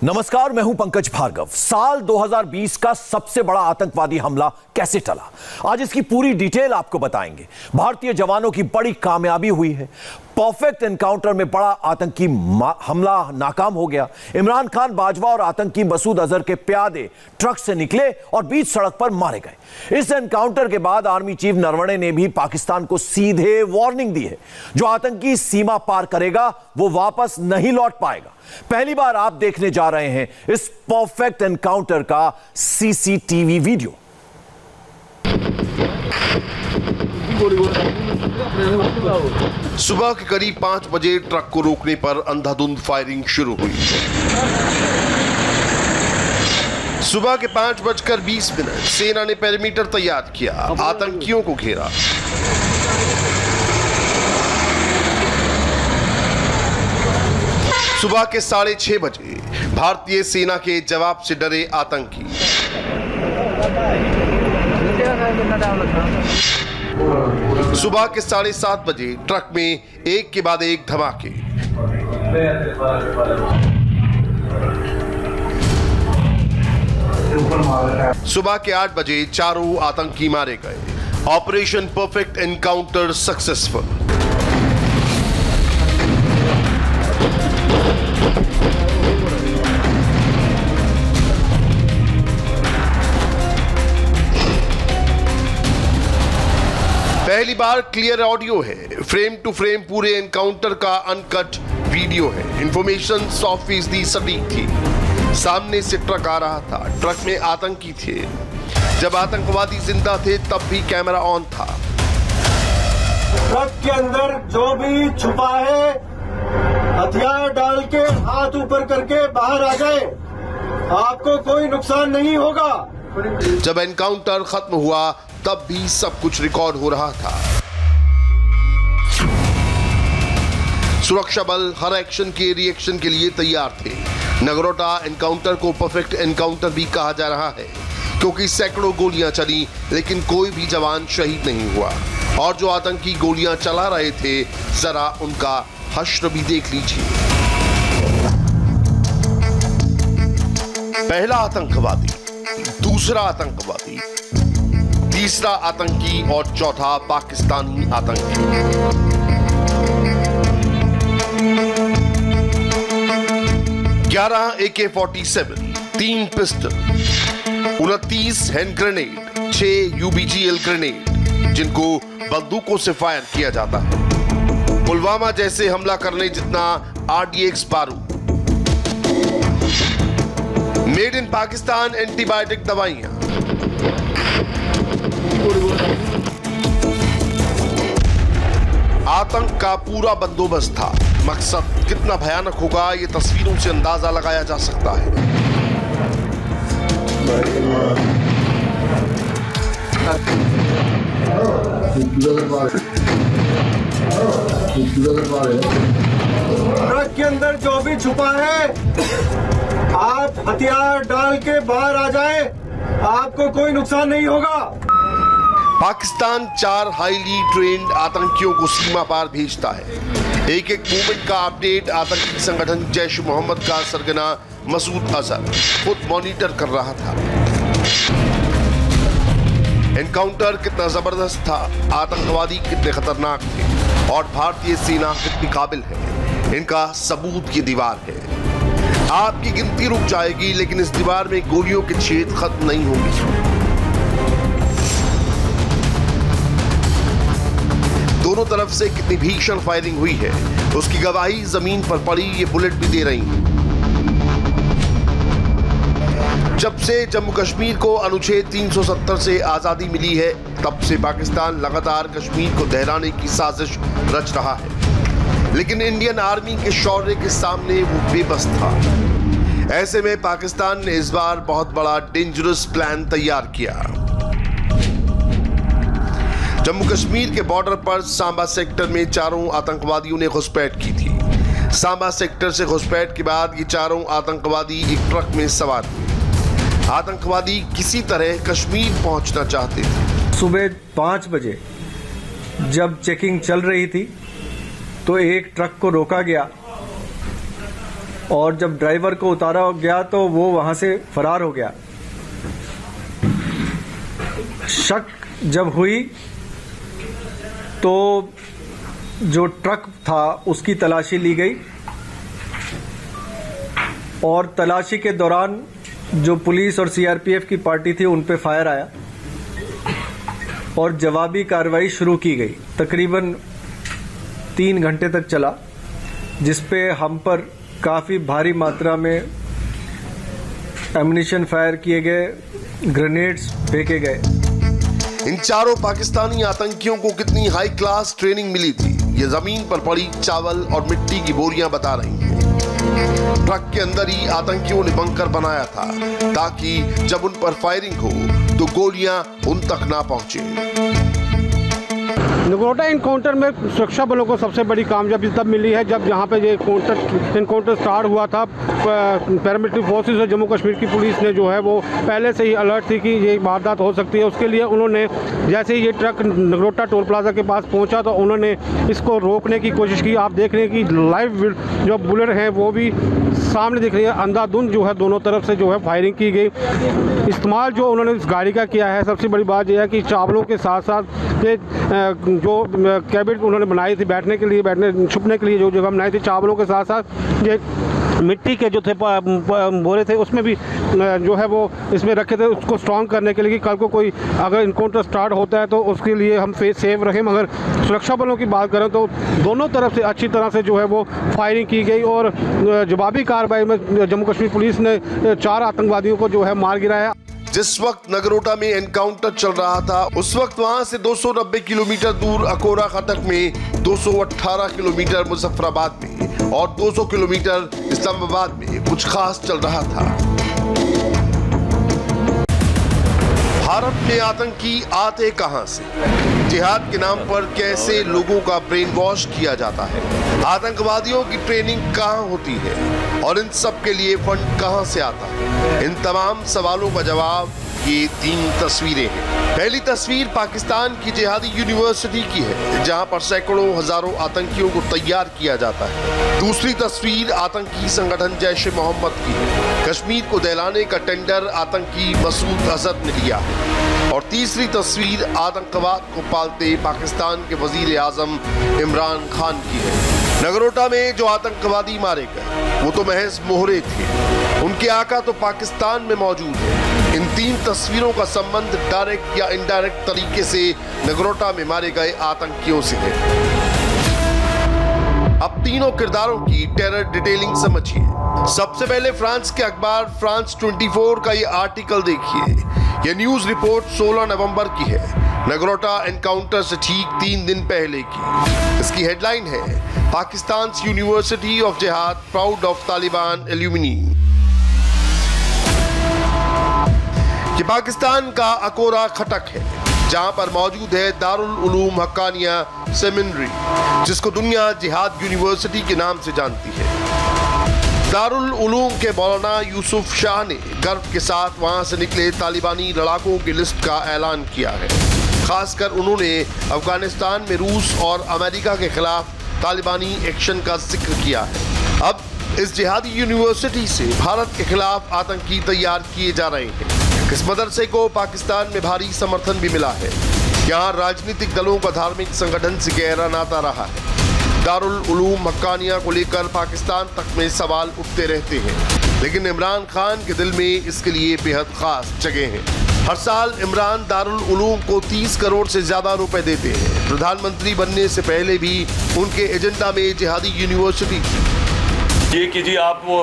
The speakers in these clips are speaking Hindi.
नमस्कार, मैं हूं पंकज भार्गव। साल 2020 का सबसे बड़ा आतंकवादी हमला कैसे टला, आज इसकी पूरी डिटेल आपको बताएंगे। भारतीय जवानों की बड़ी कामयाबी हुई है। परफेक्ट एनकाउंटर में बड़ा आतंकी हमला नाकाम हो गया। इमरान खान, बाजवा और आतंकी मसूद अजहर के प्यादे ट्रक से निकले और बीच सड़क पर मारे गए। इस एनकाउंटर के बाद आर्मी चीफ नरवणे ने भी पाकिस्तान को सीधे वार्निंग दी है, जो आतंकी सीमा पार करेगा वो वापस नहीं लौट पाएगा। पहली बार आप देखने जा रहे हैं इस परफेक्ट एनकाउंटर का सीसीटीवी वीडियो। सुबह के करीब 5 बजे ट्रक को रोकने पर अंधाधुंध फायरिंग शुरू हुई। सुबह के 5:20 सेना ने पेरीमीटर तैयार किया, आतंकियों को घेरा। सुबह के 6:30 बजे भारतीय सेना के जवाब से डरे आतंकी सुबह के 7:30 बजे ट्रक में एक के बाद एक धमाके। सुबह के 8 बजे चारों आतंकी मारे गए। Operation perfect encounter successful. पहली बार क्लियर ऑडियो है, फ्रेम टू फ्रेम पूरे एनकाउंटर का अनकट वीडियो है। इंफॉर्मेशन 100% सटीक थी। सामने से ट्रक आ रहा था, ट्रक में आतंकी थे। जब आतंकवादी जिंदा थे तब भी कैमरा ऑन था। ट्रक के अंदर जो भी छुपा है, हथियार डाल के हाथ ऊपर करके बाहर आ जाए, आपको कोई नुकसान नहीं होगा। जब एनकाउंटर खत्म हुआ तब भी सब कुछ रिकॉर्ड हो रहा था। सुरक्षा बल हर एक्शन के रिएक्शन के लिए तैयार थे। नगरोटा एनकाउंटर को परफेक्ट एनकाउंटर भी कहा जा रहा है, क्योंकि सैकड़ों गोलियां चली लेकिन कोई भी जवान शहीद नहीं हुआ। और जो आतंकी गोलियां चला रहे थे, जरा उनका हश्र भी देख लीजिए। पहला आतंकवादी, दूसरा आतंकवादी, तीसरा आतंकी और चौथा पाकिस्तानी आतंकी। 11 AK-47, 3 pistol, 29 hand grenade, 6 UBGL grenade, जिनको बंदूकों से फायर किया जाता है। पुलवामा जैसे हमला करने जितना RDX बारूद। मेड इन पाकिस्तान एंटीबायोटिक दवाइयां। आतंक का पूरा बंदोबस्त था। मकसद कितना भयानक होगा ये तस्वीरों से अंदाजा लगाया जा सकता है। ट्रक के अंदर जो भी छुपा है, आप हथियार डाल के बाहर आ जाएं, आपको कोई नुकसान नहीं होगा। पाकिस्तान 4 हाईली ट्रेन्ड आतंकियों को सीमा पार भेजता है। एक एक मूवमेंट का अपडेट आतंकी संगठन जैश मोहम्मद का सरगना मसूद अजहर खुद मॉनिटर कर रहा था। एनकाउंटर कितना जबरदस्त था, आतंकवादी कितने खतरनाक थे और भारतीय सेना कितनी काबिल है, इनका सबूत ये दीवार है। आपकी गिनती रुक जाएगी लेकिन इस दीवार में गोलियों के छेद खत्म नहीं होंगे। दोनों तरफ से कितनी भीषण फायरिंग हुई है, उसकी गवाही जमीन पर पड़ी ये बुलेट भी दे रही हैं। जब से जम्मू कश्मीर को अनुच्छेद 370 से आजादी मिली है, तब से पाकिस्तान लगातार कश्मीर को दहराने की साजिश रच रहा है, लेकिन इंडियन आर्मी के शौर्य के सामने वो बेबस था। ऐसे में पाकिस्तान ने इस बार बहुत बड़ा डेंजरस प्लान तैयार किया। जम्मू कश्मीर के बॉर्डर पर सांबा सेक्टर में चारों आतंकवादियों ने घुसपैठ की थी। सांबा सेक्टर से घुसपैठ के बाद ये चारों आतंकवादी एक ट्रक में सवार हुए। आतंकवादी किसी तरह कश्मीर पहुंचना चाहते थे। सुबह 5 बजे जब चेकिंग चल रही थी तो एक ट्रक को रोका गया और जब ड्राइवर को उतारा गया तो वो वहां से फरार हो गया। शक जब हुई तो जो ट्रक था उसकी तलाशी ली गई और तलाशी के दौरान जो पुलिस और सीआरपीएफ की पार्टी थी उन पे फायर आया और जवाबी कार्रवाई शुरू की गई। तकरीबन 3 घंटे तक चला, जिसपे हम पर काफी भारी मात्रा में एम्युनिशन फायर किए गए, ग्रेनेड्स फेंके गए। इन चारों पाकिस्तानी आतंकियों को कितनी हाई क्लास ट्रेनिंग मिली थी, ये जमीन पर पड़ी चावल और मिट्टी की बोरियां बता रही हैं। ट्रक के अंदर ही आतंकियों ने बंकर बनाया था ताकि जब उन पर फायरिंग हो तो गोलियां उन तक ना पहुंचे। नगरोटा इनकाउंटर में सुरक्षा बलों को सबसे बड़ी कामयाबी तब मिली है जब यहाँ पे ये इनकाउंटर स्टार्ट हुआ था। पैरामिलिट्री फोर्सेस और जम्मू कश्मीर की पुलिस ने जो है वो पहले से ही अलर्ट थी कि ये वारदात हो सकती है। उसके लिए उन्होंने जैसे ही ये ट्रक नगरोटा टोल प्लाजा के पास पहुँचा तो उन्होंने इसको रोकने की कोशिश की। आप देख रहे हैं कि लाइव जो बुलेट हैं वो भी सामने दिख रही है। अंधाधुंध जो है दोनों तरफ से जो है फायरिंग की गई। इस्तेमाल जो उन्होंने इस गाड़ी का किया है, सबसे बड़ी बात यह है कि चावलों के साथ साथ ये जो कैबिन उन्होंने बनाई थी बैठने के लिए, छुपने के लिए जो जगह बनाई थी, चावलों के साथ साथ ये मिट्टी के जो थे बोरे थे उसमें भी जो है वो इसमें रखे थे उसको स्ट्रॉन्ग करने के लिए कि कल को कोई अगर इनकाउंटर स्टार्ट होता है तो उसके लिए हम सेफ रखें। मगर सुरक्षा बलों की बात करें तो दोनों तरफ से अच्छी तरह से जो है वो फायरिंग की गई और जवाबी कार्रवाई में जम्मू कश्मीर पुलिस ने 4 आतंकवादियों को जो है मार गिराया। जिस वक्त नगरोटा में एनकाउंटर चल रहा था उस वक्त वहां से 290 किलोमीटर दूर अकोरा खटक में, 218 किलोमीटर मुजफ्फराबाद में और 200 किलोमीटर इस्लामाबाद में कुछ खास चल रहा था। भारत में आतंकी आते कहां से, जिहाद के नाम पर कैसे लोगों का ब्रेन वॉश किया जाता है, आतंकवादियों की ट्रेनिंग कहां होती है और इन सब के लिए फंड कहां से आता है, इन तमाम सवालों का जवाब ये 3 तस्वीरें हैं। पहली तस्वीर पाकिस्तान की जिहादी यूनिवर्सिटी की है जहां पर सैकड़ों हजारों आतंकियों को तैयार किया जाता है। दूसरी तस्वीर आतंकी संगठन जैश ए मोहम्मद की है। कश्मीर को दहलाने का टेंडर आतंकी मसूद अजहर ने लिया है। और तीसरी तस्वीर आतंकवाद को पालते पाकिस्तान के वजीर आजम इमरान खान की है। नगरोटा में जो आतंकवादी मारे गए वो तो महज मोहरे थे, उनके आका तो पाकिस्तान में मौजूद है। इन 3 तस्वीरों का संबंध डायरेक्ट या इनडायरेक्ट तरीके से नगरोटा में मारे गए आतंकियों से है। अब तीनों किरदारों की टेरर डिटेलिंग समझिए। सबसे पहले फ्रांस के अखबार फ्रांस 24 का ये आर्टिकल देखिए। ये न्यूज रिपोर्ट 16 नवंबर की है, नगरोटा एनकाउंटर से ठीक 3 दिन पहले की। इसकी हेडलाइन है पाकिस्तान यूनिवर्सिटी ऑफ जिहाद प्राउड ऑफ तालिबान एल्यूमिनी। ये पाकिस्तान का अकोरा खटक है जहां पर मौजूद है दारुल उलूम हक्कानिया सेमिनरी, जिसको दुनिया जिहाद यूनिवर्सिटी के नाम से जानती है। दारुल उलूम के मौलाना यूसुफ शाह ने गर्व के साथ वहां से निकले तालिबानी लड़ाकों की लिस्ट का ऐलान किया है। खासकर उन्होंने अफगानिस्तान में रूस और अमेरिका के खिलाफ तालिबानी एक्शन का जिक्र किया है। अब इस जिहादी यूनिवर्सिटी से भारत के खिलाफ आतंकी तैयार किए जा रहे हैं। इस मदरसे को पाकिस्तान में भारी समर्थन भी मिला है। यहाँ राजनीतिक दलों का धार्मिक संगठन से गहरा नाता रहा है। दारुल उलूम हक्कानिया को लेकर पाकिस्तान तक में सवाल उठते रहते हैं, लेकिन इमरान खान के दिल में इसके लिए बेहद खास जगह है। हर साल इमरान दारुल उलूम को 30 करोड़ से ज्यादा रुपए देते हैं। प्रधानमंत्री बनने से पहले भी उनके एजेंडा में जिहादी यूनिवर्सिटी थी। ये कि जी आप वो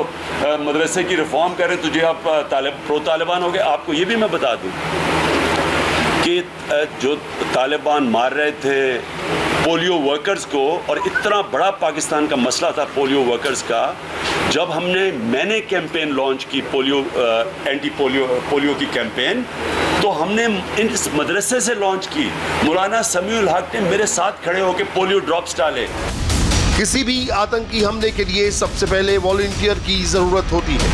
मदरसे की रिफॉर्म करें तो जी आप प्रो तालिबान हो गए। आपको ये भी मैं बता दूं कि जो तालिबान मार रहे थे पोलियो वर्कर्स को, और इतना बड़ा पाकिस्तान का मसला था पोलियो वर्कर्स का, जब मैंने कैंपेन लॉन्च की एंटी पोलियो की कैंपेन, तो हमने इस मदरसे से लॉन्च की। मौलाना समीउल हक ने मेरे साथ खड़े होकर पोलियो ड्रॉप्स डाले। किसी भी आतंकी हमले के लिए सबसे पहले वॉलंटियर की जरूरत होती है,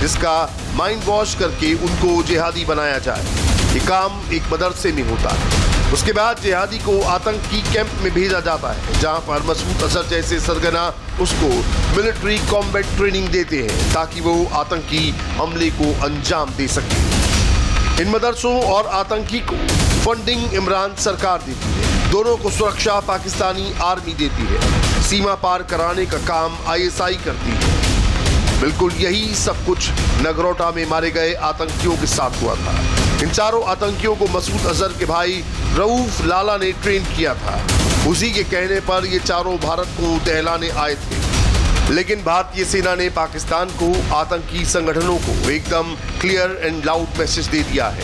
जिसका माइंड वॉश करके उनको जिहादी बनाया जाए। ये काम एक मदरसे में होता है। उसके बाद जिहादी को आतंकी कैंप में भेजा जाता है, जहां पर मसूद अजहर जैसे सरगना उसको मिलिट्री कॉम्बैट ट्रेनिंग देते हैं ताकि वो आतंकी हमले को अंजाम दे सके। इन मदरसों और आतंकी को फंडिंग इमरान सरकार देती है, दोनों को सुरक्षा पाकिस्तानी आर्मी देती है, सीमा पार कराने का काम ISI करती है। बिल्कुल यही सब कुछ नगरोटा में मारे गए आतंकियों के साथ हुआ था। इन चारों आतंकियों को मसूद अजहर के भाई रऊफ लाला ने ट्रेन किया था। उसी के कहने पर ये चारों भारत को दहलाने आए थे, लेकिन भारतीय सेना ने पाकिस्तान को आतंकी संगठनों को एकदम क्लियर एंड लाउड मैसेज दे दिया है,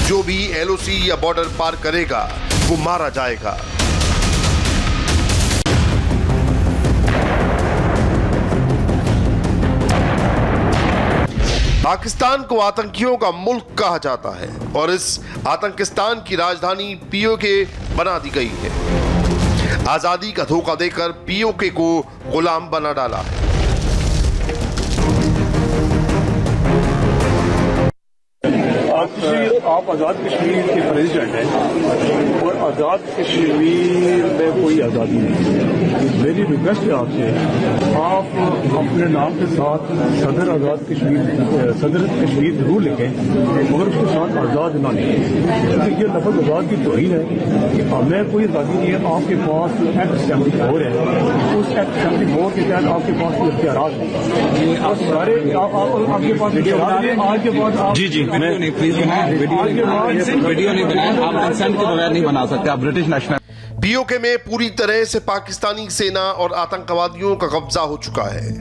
जो भी LOC या बॉर्डर पार करेगा वो मारा जाएगा। पाकिस्तान को आतंकियों का मुल्क कहा जाता है और इस आतंकिस्तान की राजधानी POK बना दी गई है। आजादी का धोखा देकर POK को गुलाम बना डाला है। आप आज़ाद कश्मीर के प्रेसिडेंट हैं और आज़ाद कश्मीर में कोई आज़ादी नहीं है। मेरी रिक्वेस्ट है आपसे, आप अपने नाम के साथ सदर कश्मीर जरूर लिखें, मगर उसके साथ आज़ाद ना लिखें, क्योंकि ये लफ्ज़ आज़ाद की तौहीन है कि हमें कोई आज़ादी नहीं है। आपके पास एक्ट 74 है, उस एक्ट 74 के तहत आपके पास कोई इख्तियारात नहीं। सारे आपके पास आज के बाद जी वीडियो नहीं बनाया, आप कंसेंट के बगैर नहीं बना सकते, आप ब्रिटिश नेशनल। POK में पूरी तरह से पाकिस्तानी सेना और आतंकवादियों का कब्जा हो चुका है।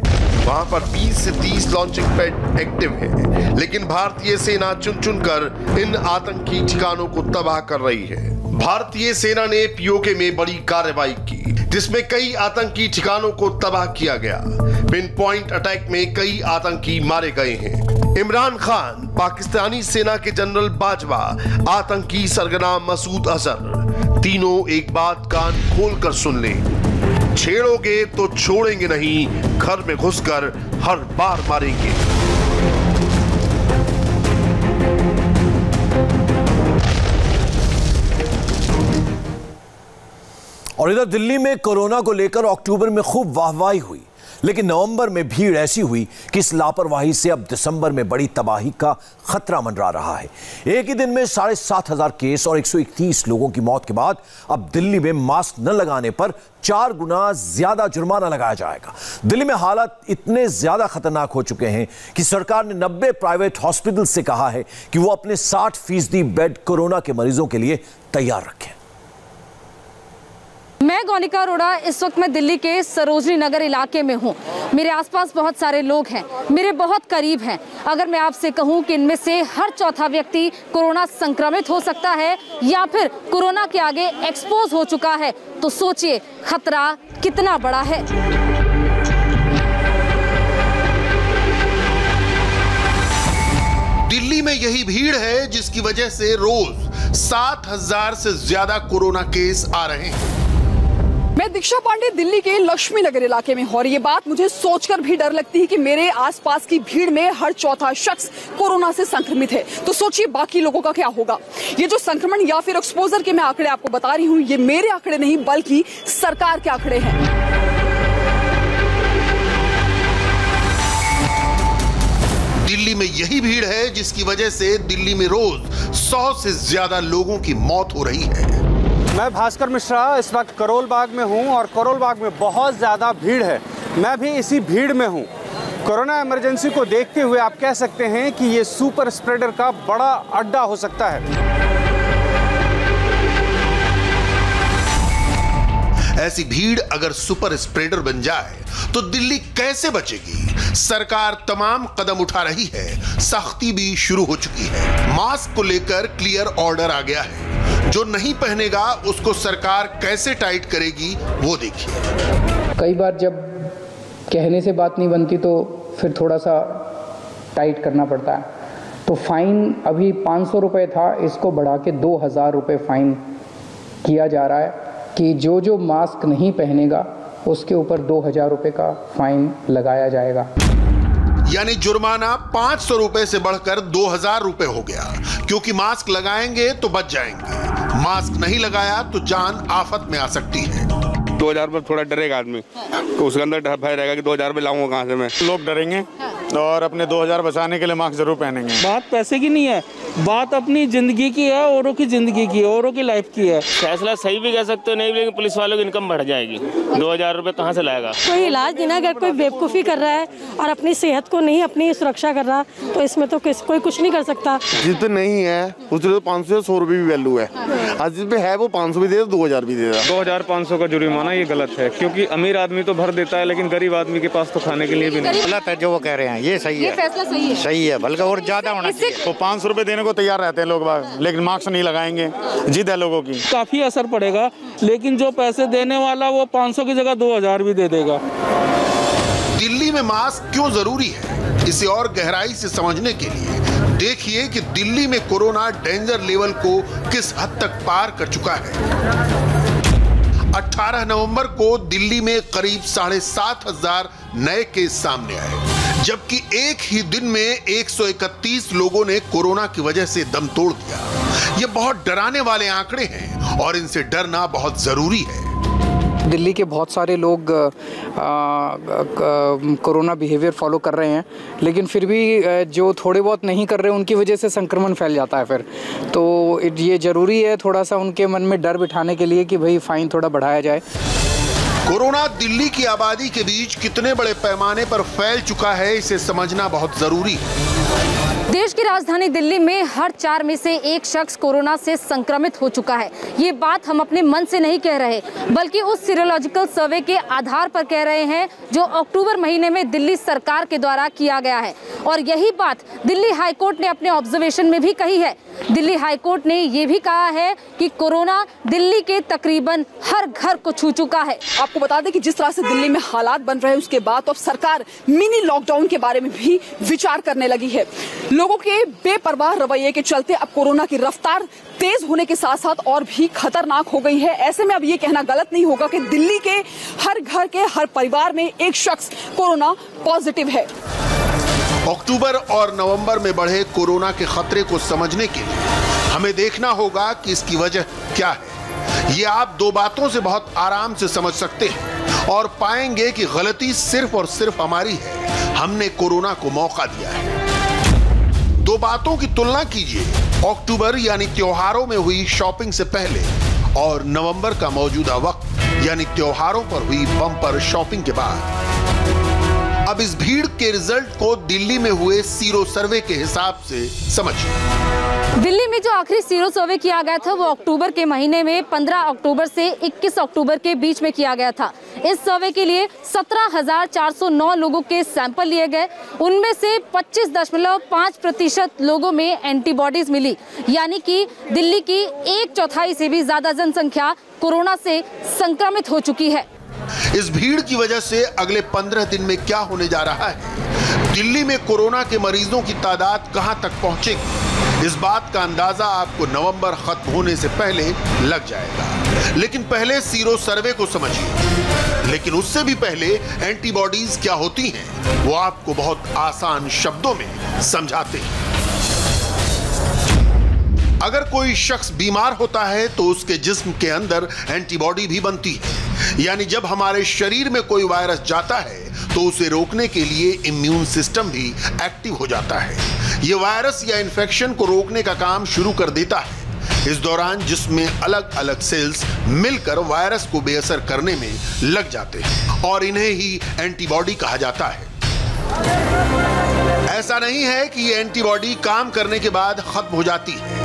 वहां पर 20 से 30 लॉन्चिंग पैड एक्टिव है, लेकिन भारतीय सेना चुन चुन कर इन आतंकी ठिकानों को तबाह कर रही है। भारतीय सेना ने POK में बड़ी कार्रवाई की, जिसमें कई आतंकी ठिकानों को तबाह किया गया। पिन पॉइंट अटैक में कई आतंकी मारे गए हैं। इमरान खान, पाकिस्तानी सेना के जनरल बाजवा, आतंकी सरगना मसूद अजहर, तीनों एक बात कान खोलकर सुन लें, छेड़ोगे तो छोड़ेंगे नहीं, घर में घुसकर हर बार मारेंगे। और इधर दिल्ली में कोरोना को लेकर अक्टूबर में खूब वाहवाही हुई, लेकिन नवंबर में भीड़ ऐसी हुई कि इस लापरवाही से अब दिसंबर में बड़ी तबाही का खतरा मंडरा रहा है। एक ही दिन में 7,500 केस और 131 लोगों की मौत के बाद अब दिल्ली में मास्क न लगाने पर 4 गुना ज्यादा जुर्माना लगाया जाएगा। दिल्ली में हालात इतने ज्यादा खतरनाक हो चुके हैं कि सरकार ने 90 प्राइवेट हॉस्पिटल से कहा है कि वो अपने 60% बेड कोरोना के मरीजों के लिए तैयार रखें। मैं गौनिका अरोड़ा इस वक्त मैं दिल्ली के सरोजनी नगर इलाके में हूँ। मेरे आसपास बहुत सारे लोग हैं, मेरे बहुत करीब हैं। अगर मैं आपसे कहूँ कि इनमें से हर चौथा व्यक्ति कोरोना संक्रमित हो सकता है या फिर कोरोना के आगे एक्सपोज हो चुका है, तो सोचिए खतरा कितना बड़ा है। दिल्ली में यही भीड़ है जिसकी वजह से रोज 7,000 से ज्यादा कोरोना केस आ रहे हैं। मैं दीक्षा पांडे दिल्ली के लक्ष्मी नगर इलाके में हूं और ये बात मुझे सोचकर भी डर लगती है कि मेरे आसपास की भीड़ में हर चौथा शख्स कोरोना से संक्रमित है। तो सोचिए बाकी लोगों का क्या होगा। ये जो संक्रमण या फिर एक्सपोजर के मैं आंकड़े आपको बता रही हूं, ये मेरे आंकड़े नहीं बल्कि सरकार के आंकड़े हैं। दिल्ली में यही भीड़ है जिसकी वजह से दिल्ली में रोज 100 से ज्यादा लोगों की मौत हो रही है। मैं भास्कर मिश्रा इस वक्त करोल बाग में हूं और करोल बाग में बहुत ज़्यादा भीड़ है। मैं भी इसी भीड़ में हूं। कोरोना इमरजेंसी को देखते हुए आप कह सकते हैं कि ये सुपर स्प्रेडर का बड़ा अड्डा हो सकता है। ऐसी भीड़ अगर सुपर स्प्रेडर बन जाए तो दिल्ली कैसे बचेगी? सरकार तमाम कदम उठा रही है, सख्ती भी शुरू हो चुकी है। मास्क को लेकर क्लियर ऑर्डर आ गया है, जो नहीं पहनेगा उसको सरकार कैसे टाइट करेगी वो देखिए। कई बार जब कहने से बात नहीं बनती तो फिर थोड़ा सा टाइट करना पड़ता है। तो फाइन अभी 500 रुपये था, इसको बढ़ा के 2,000 रुपये फाइन किया जा रहा है कि जो मास्क नहीं पहनेगा उसके ऊपर 2,000 रुपये का फाइन लगाया जाएगा। यानी जुर्माना 500 रुपए से बढ़कर 2,000 रुपए हो गया, क्योंकि मास्क लगाएंगे तो बच जाएंगे। मास्क नहीं लगाया तो जान आफत में आ सकती है। 2000 पर थोड़ा डरेगा आदमी, तो उसके अंदर भय रहेगा कि 2000 रुपये लाऊंगा कहाँ से मैं। लोग डरेंगे और अपने 2000 बचाने के लिए मास्क जरूर पहनेंगे। बात पैसे की नहीं है, बात अपनी जिंदगी की है, औरों की जिंदगी की है, औरों की लाइफ की है। फैसला सही भी कह सकते हो, नहीं, लेकिन पुलिस वालों की इनकम बढ़ जाएगी। 2000 रुपये कहाँ से लाएगा? कोई इलाज नहीं ना, अगर कोई बेवकूफ़ी कर रहा है और अपनी सेहत को नहीं अपनी सुरक्षा कर रहा तो इसमें तो कोई कुछ नहीं कर सकता। जिस पे नहीं है उसके तो 500 या 100 रुपये भी वैल्यू है, और जिस पे है वो 500 भी दे 2000 भी दे। 2500 का जुर्माना ये गलत है, क्योंकि अमीर आदमी तो भर देता है लेकिन गरीब आदमी के पास तो खाने के लिए भी नहीं। गलत है जो वो कह रहे हैं, ये सही है, फैसला सही है, सही है, बल्कि और ज्यादा होना चाहिए। तो 500 रुपये देने को तैयार रहते हैं लोग, लेकिन मास्क नहीं लगाएंगे। जिद है लोगों की, काफी असर पड़ेगा, लेकिन जो पैसे देने वाला वो 500 की जगह 2000 भी दे देगा। दिल्ली में मास्क क्यों जरूरी है, इसे और गहराई से समझने के लिए देखिए कि दिल्ली में कोरोना डेंजर लेवल को किस हद तक पार कर चुका है। 18 नवंबर को दिल्ली में करीब 7500 नए केस सामने आए, जबकि एक ही दिन में 131 लोगों ने कोरोना की वजह से दम तोड़ दिया। ये बहुत डराने वाले आंकड़े हैं और इनसे डरना बहुत जरूरी है। दिल्ली के बहुत सारे लोग कोरोना बिहेवियर फॉलो कर रहे हैं, लेकिन फिर भी जो थोड़े बहुत नहीं कर रहे उनकी वजह से संक्रमण फैल जाता है फिर। तो ये ज़रूरी है थोड़ा सा उनके मन में डर बिठाने के लिए कि भाई फाइन थोड़ा बढ़ाया जाए। कोरोना दिल्ली की आबादी के बीच कितने बड़े पैमाने पर फैल चुका है, इसे समझना बहुत जरूरी है। देश की राजधानी दिल्ली में हर 4 में से 1 शख्स कोरोना से संक्रमित हो चुका है। ये बात हम अपने मन से नहीं कह रहे, बल्कि उस सीरोलॉजिकल सर्वे के आधार पर कह रहे हैं जो अक्टूबर महीने में दिल्ली सरकार के द्वारा किया गया है। और यही बात दिल्ली हाईकोर्ट ने अपने ऑब्जर्वेशन में भी कही है। दिल्ली हाईकोर्ट ने ये भी कहा है कि कोरोना दिल्ली के तकरीबन हर घर को छू चुका है। आपको बता दें कि जिस तरह से दिल्ली में हालात बन रहे हैं, उसके बाद तो अब सरकार मिनी लॉकडाउन के बारे में भी विचार करने लगी है। लोगों के बेपरवाह रवैये के चलते अब कोरोना की रफ्तार तेज होने के साथ साथ और भी खतरनाक हो गई है। ऐसे में अब ये कहना गलत नहीं होगा कि दिल्ली के हर घर के हर परिवार में एक शख्स कोरोना पॉजिटिव है। अक्टूबर और नवंबर में बढ़े कोरोना के खतरे को समझने के लिए हमें देखना होगा कि इसकी वजह क्या है। ये आप 2 बातों से बहुत आराम से समझ सकते हैं और पाएंगे कि गलती सिर्फ और सिर्फ हमारी है। हमने कोरोना को मौका दिया है। 2 बातों की तुलना कीजिए, अक्टूबर यानी त्योहारों में हुई शॉपिंग से पहले और नवंबर का मौजूदा वक्त यानी त्योहारों पर हुई बम्पर शॉपिंग के बाद। अब इस भीड़ के रिजल्ट को दिल्ली में हुए सीरो सर्वे के हिसाब से समझिए। दिल्ली में जो आखिरी सीरो सर्वे किया गया था वो अक्टूबर के महीने में 15 अक्टूबर से 21 अक्टूबर के बीच में किया गया था। इस सर्वे के लिए 17,409 लोगों के सैंपल लिए गए। उनमें से 25.5% लोगों में एंटीबॉडीज मिली, यानी कि दिल्ली की 1/4 से भी ज्यादा जनसंख्या कोरोना से संक्रमित हो चुकी है। इस भीड़ की वजह से अगले 15 दिन में क्या होने जा रहा है, दिल्ली में कोरोना के मरीजों की तादाद कहां तक पहुंचेगी, इस बात का अंदाजा आपको नवंबर खत्म होने से पहले लग जाएगा। लेकिन पहले सीरो सर्वे को समझिए। लेकिन उससे भी पहले एंटीबॉडीज क्या होती हैं, वो आपको बहुत आसान शब्दों में समझाते हैं। अगर कोई शख्स बीमार होता है तो उसके जिस्म के अंदर एंटीबॉडी भी बनती है, यानी जब हमारे शरीर में कोई वायरस जाता है तो उसे रोकने के लिए इम्यून सिस्टम भी एक्टिव हो जाता है। ये वायरस या इन्फेक्शन को रोकने का काम शुरू कर देता है। इस दौरान जिस्म में अलग अलग सेल्स मिलकर वायरस को बेअसर करने में लग जाते हैं और इन्हें ही एंटीबॉडी कहा जाता है। ऐसा नहीं है कि ये एंटीबॉडी काम करने के बाद खत्म हो जाती है।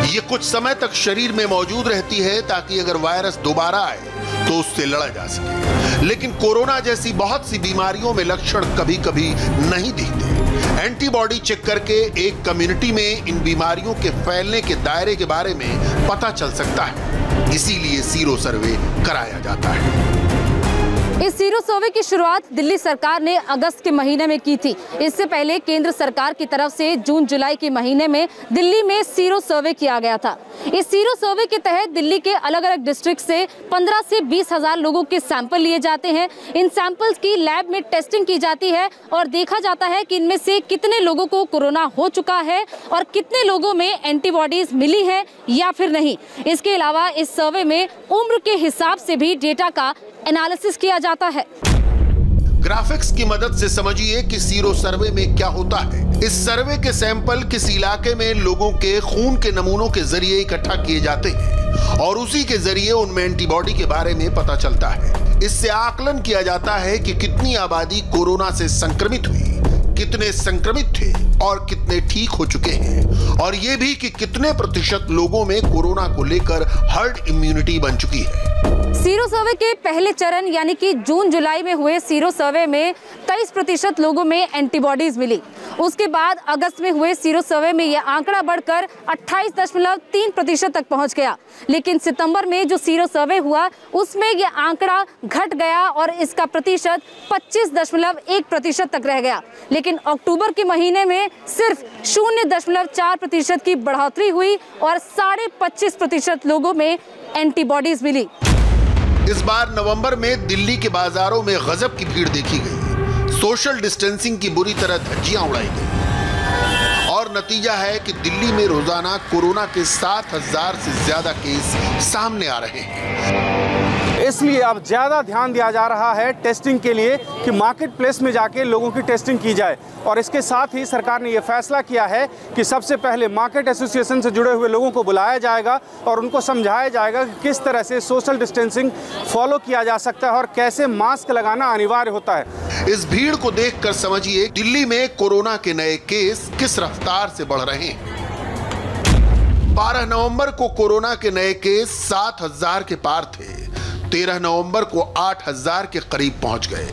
ये कुछ समय तक शरीर में मौजूद रहती है ताकि अगर वायरस दोबारा आए तो उससे लड़ा जा सके। लेकिन कोरोना जैसी बहुत सी बीमारियों में लक्षण कभी कभी नहीं दिखते। एंटीबॉडी चेक करके एक कम्युनिटी में इन बीमारियों के फैलने के दायरे के बारे में पता चल सकता है। इसीलिए सीरो सर्वे कराया जाता है। इस सीरो सर्वे की शुरुआत दिल्ली सरकार ने अगस्त के महीने में की थी। इससे पहले केंद्र सरकार की तरफ से जून जुलाई के महीने में दिल्ली में सीरो सर्वे किया गया था। इस सीरो सर्वे के तहत दिल्ली के अलग अलग डिस्ट्रिक्ट से 15 से 20 हजार लोगों के सैंपल लिए जाते हैं। इन सैंपल्स की लैब में टेस्टिंग की जाती है और देखा जाता है कि इनमें से कितने लोगों को कोरोना हो चुका है और कितने लोगों में एंटीबॉडीज मिली है या फिर नहीं। इसके अलावा इस सर्वे में उम्र के हिसाब से भी डेटा का एनालिसिस किया जाता है। ग्राफिक्स की मदद से समझिए कि सीरो सर्वे में क्या होता है। इस सर्वे के सैंपल किस इलाके में लोगों के खून के नमूनों के जरिए इकट्ठा किए जाते हैं और उसी के जरिए उनमें एंटीबॉडी के बारे में पता चलता है। इससे आकलन किया जाता है कि कितनी आबादी कोरोना से संक्रमित हुई, कितने संक्रमित थे और कितने ठीक हो चुके हैं, और ये भी कि कितने प्रतिशत लोगों में कोरोना को लेकर हर्ड इम्यूनिटी बन चुकी है। सीरो सर्वे के पहले चरण यानी कि जून जुलाई में हुए सीरो सर्वे में 23% लोगों में एंटीबॉडीज मिली। उसके बाद अगस्त में हुए सीरो सर्वे में यह आंकड़ा बढ़कर 28.3% तक पहुंच गया। लेकिन सितंबर में जो सीरो सर्वे हुआ उसमें यह आंकड़ा घट गया और इसका प्रतिशत 25.1% तक रह गया। लेकिन अक्टूबर के महीने में सिर्फ 0.4% की बढ़ोतरी हुई और 25.5% लोगों में एंटीबॉडीज मिली। इस बार नवंबर में दिल्ली के बाजारों में गजब की भीड़ देखी गई। सोशल डिस्टेंसिंग की बुरी तरह धज्जियां उड़ाई गई और नतीजा है कि दिल्ली में रोजाना कोरोना के 7,000 से ज्यादा केस सामने आ रहे हैं। इसलिए अब ज़्यादा ध्यान दिया जा रहा है टेस्टिंग के लिए कि मार्केट प्लेस में जाके लोगों की टेस्टिंग की जाए। और इसके साथ ही सरकार ने ये फैसला किया है कि सबसे पहले मार्केट एसोसिएशन से जुड़े हुए लोगों को बुलाया जाएगा और उनको समझाया जाएगा कि किस तरह से सोशल डिस्टेंसिंग फॉलो किया जा सकता है और कैसे मास्क लगाना अनिवार्य होता है। इस भीड़ को देखकर समझिए दिल्ली में कोरोना के नए केस किस रफ्तार से बढ़ रहे हैं। 12 नवंबर को कोरोना के नए केस 7,000 के पार थे। 13 नवंबर को 8,000 के करीब पहुंच गए।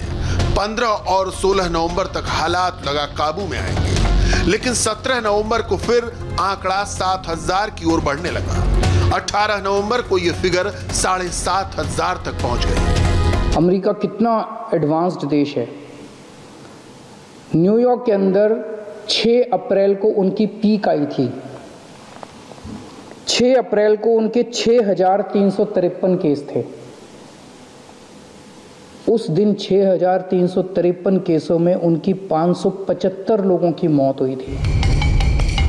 15 और 16 नवंबर तक हालात लगा काबू में आएंगे, लेकिन 17 नवंबर को फिर आंकड़ा 7,000 की ओर बढ़ने लगा। 18 नवंबर को यह फिगर 7,500 तक पहुंच गई। अमेरिका कितना एडवांस्ड देश है। न्यूयॉर्क के अंदर 6 अप्रैल को उनकी पीक आई थी। 6 अप्रैल को उनके 6,353 केस थे। उस दिन 6,353 केसों में उनकी 575 लोगों की मौत हुई थी।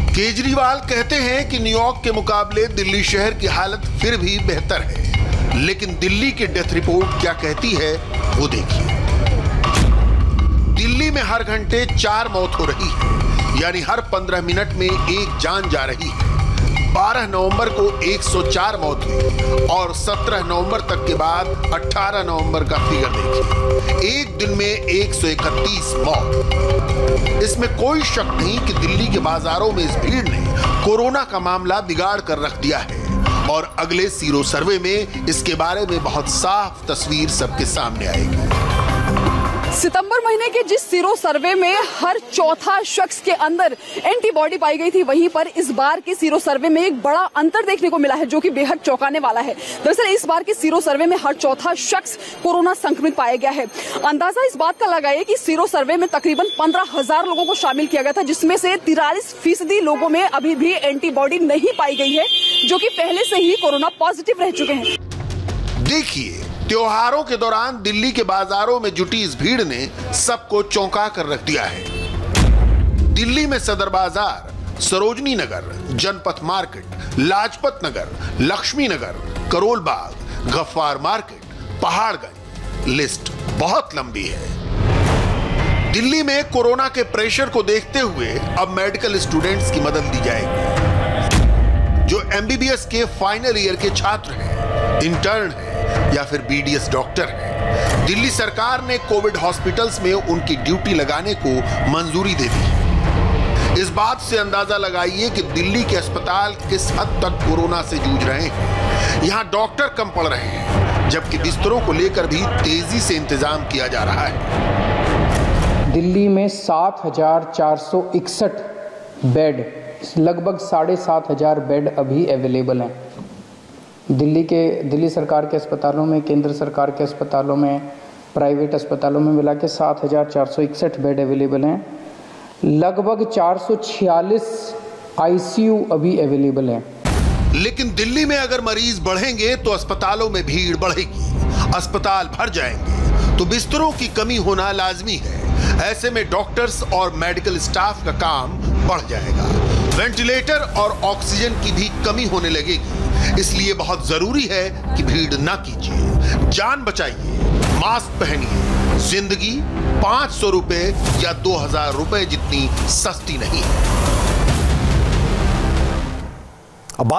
केजरीवाल कहते हैं कि न्यूयॉर्क के मुकाबले दिल्ली शहर की हालत फिर भी बेहतर है, लेकिन दिल्ली की डेथ रिपोर्ट क्या कहती है वो देखिए। दिल्ली में हर घंटे 4 मौत हो रही है, यानी हर 15 मिनट में एक जान जा रही है। 12 नवंबर को 104 मौत हुई और 17 नवंबर तक के बाद 18 नवंबर का फिगर देखिए, एक दिन में 131 मौत। इसमें कोई शक नहीं कि दिल्ली के बाजारों में इस भीड़ ने कोरोना का मामला बिगाड़ कर रख दिया है और अगले सीरो सर्वे में इसके बारे में बहुत साफ तस्वीर सबके सामने आएगी। सितंबर महीने के जिस सीरो सर्वे में हर चौथा शख्स के अंदर एंटीबॉडी पाई गई थी, वहीं पर इस बार के सीरो सर्वे में एक बड़ा अंतर देखने को मिला है जो कि बेहद चौंकाने वाला है। दरअसल इस बार के सीरो सर्वे में हर चौथा शख्स कोरोना संक्रमित पाया गया है। अंदाजा इस बात का लगाइए कि सीरो सर्वे में तकरीबन 15,000 लोगों को शामिल किया गया था, जिसमें से 43% लोगों में अभी भी एंटीबॉडी नहीं पाई गई है, जो कि पहले से ही कोरोना पॉजिटिव रह चुके हैं। देखिए, त्योहारों के दौरान दिल्ली के बाजारों में जुटी इस भीड़ ने सबको चौंका कर रख दिया है। दिल्ली में सदर बाजार, सरोजनी नगर, जनपथ मार्केट, लाजपत नगर, लक्ष्मी नगर, करोल बाग, गफ्फार मार्केट, पहाड़गंज, लिस्ट बहुत लंबी है। दिल्ली में कोरोना के प्रेशर को देखते हुए अब मेडिकल स्टूडेंट्स की मदद दी जाएगी। जो MBBS के फाइनल ईयर के छात्र हैं, इंटर्न हैं या फिर BDS डॉक्टर हैं, दिल्ली सरकार ने कोविड हॉस्पिटल्स में उनकी ड्यूटी लगाने को मंजूरी दे दी। इस बात से अंदाजा लगाइए कि दिल्ली के अस्पताल किस हद तक कोरोना से जूझ रहे हैं। यहाँ डॉक्टर कम पड़ रहे हैं, जबकि बिस्तरों को लेकर भी तेजी से इंतजाम किया जा रहा है। दिल्ली में 7,461 बेड, लगभग 7,500 बेड अभी अवेलेबल हैं। दिल्ली सरकार के अस्पतालों में, केंद्र सरकार के अस्पतालों में प्राइवेट अस्पतालों में मिला के 7,461 बेड अवेलेबल हैं। लगभग 446 आईसीयू अभी अवेलेबल हैं। लेकिन दिल्ली में अगर मरीज बढ़ेंगे तो अस्पतालों में भीड़ बढ़ेगी, अस्पताल भर जाएंगे तो बिस्तरों की कमी होना लाजमी है। ऐसे में डॉक्टर्स और मेडिकल स्टाफ का काम बढ़ जाएगा, वेंटिलेटर और ऑक्सीजन की भी कमी होने लगेगी। इसलिए बहुत जरूरी है कि भीड़ ना कीजिए, जान बचाइए, मास्क पहनिए। जिंदगी 500 रुपए या 2000 रुपए जितनी सस्ती नहीं है। अब